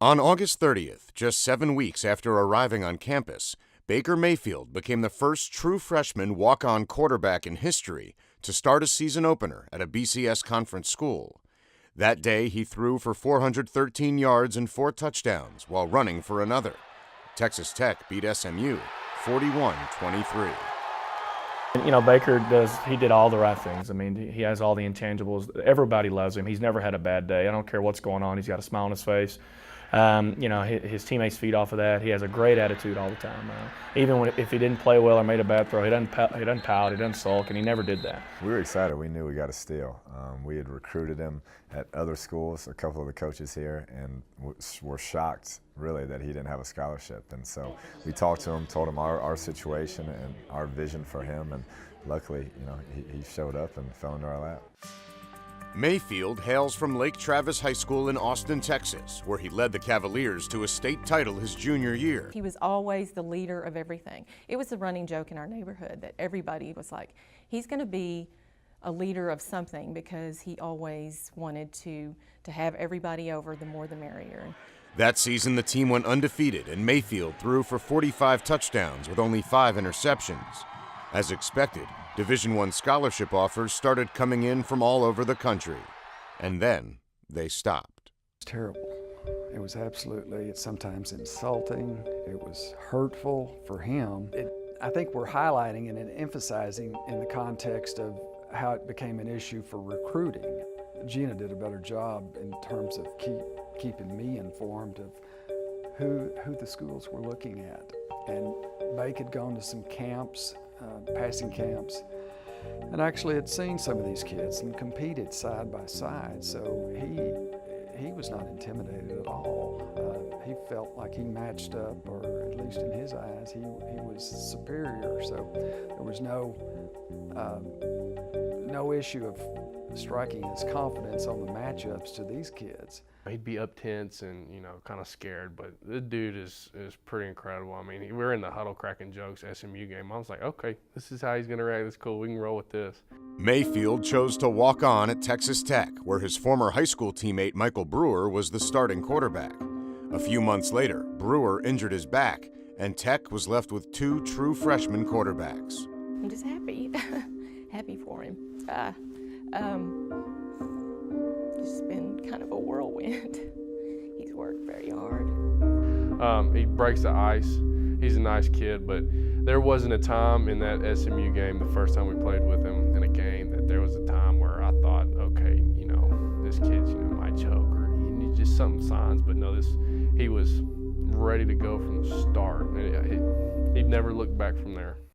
On August 30th, just 7 weeks after arriving on campus, Baker Mayfield became the first true freshman walk-on quarterback in history to start a season opener at a BCS conference school. That day, he threw for 413 yards and 4 touchdowns while running for another. Texas Tech beat SMU 41-23. Baker did all the right things. I mean, he has all the intangibles. Everybody loves him. He's never had a bad day. I don't care what's going on. He's got a smile on his face. His teammates feed off of that. He has a great attitude all the time. Even if he didn't play well or made a bad throw, he doesn't pout, he doesn't sulk, and he never did that. We were excited. We knew we got a steal. We had recruited him at other schools, a couple of the coaches here, and were shocked, really, that he didn't have a scholarship. And so we talked to him, told him our situation and our vision for him, and luckily, he showed up and fell into our lap. Mayfield hails from Lake Travis High School in Austin, Texas, where he led the Cavaliers to a state title his junior year. He was always the leader of everything. It was a running joke in our neighborhood that everybody was like, he's going to be a leader of something, because he always wanted to have everybody over, the more the merrier. That season, the team went undefeated, and Mayfield threw for 45 touchdowns with only 5 interceptions. As expected, Division I scholarship offers started coming in from all over the country, and then they stopped. It's terrible. It was absolutely, sometimes insulting. It was hurtful for him. I think we're highlighting it and emphasizing in the context of how it became an issue for recruiting. Gina did a better job in terms of keeping me informed of who the schools were looking at. And Bake had gone to some camps, passing camps, and actually had seen some of these kids and competed side by side. So he was not intimidated at all. He felt like he matched up, or at least in his eyes, he was superior. So there was no issue of striking his confidence on the matchups to these kids. He'd be up tense and, kind of scared, but this dude is pretty incredible. I mean, we were in the huddle cracking jokes, SMU game. I was like, okay, this is how he's going to react. That's cool. We can roll with this. Mayfield chose to walk on at Texas Tech, where his former high school teammate Michael Brewer was the starting quarterback. A few months later, Brewer injured his back, and Tech was left with 2 true freshman quarterbacks. I'm just happy, happy for him. It's been kind of a whirlwind. He's worked very hard. He breaks the ice. He's a nice kid, but there wasn't a time in that SMU game, the first time we played with him in a game, that there was a time where I thought, okay, this kid's, might choke, or just some signs, but no, he was ready to go from the start. He'd never looked back from there.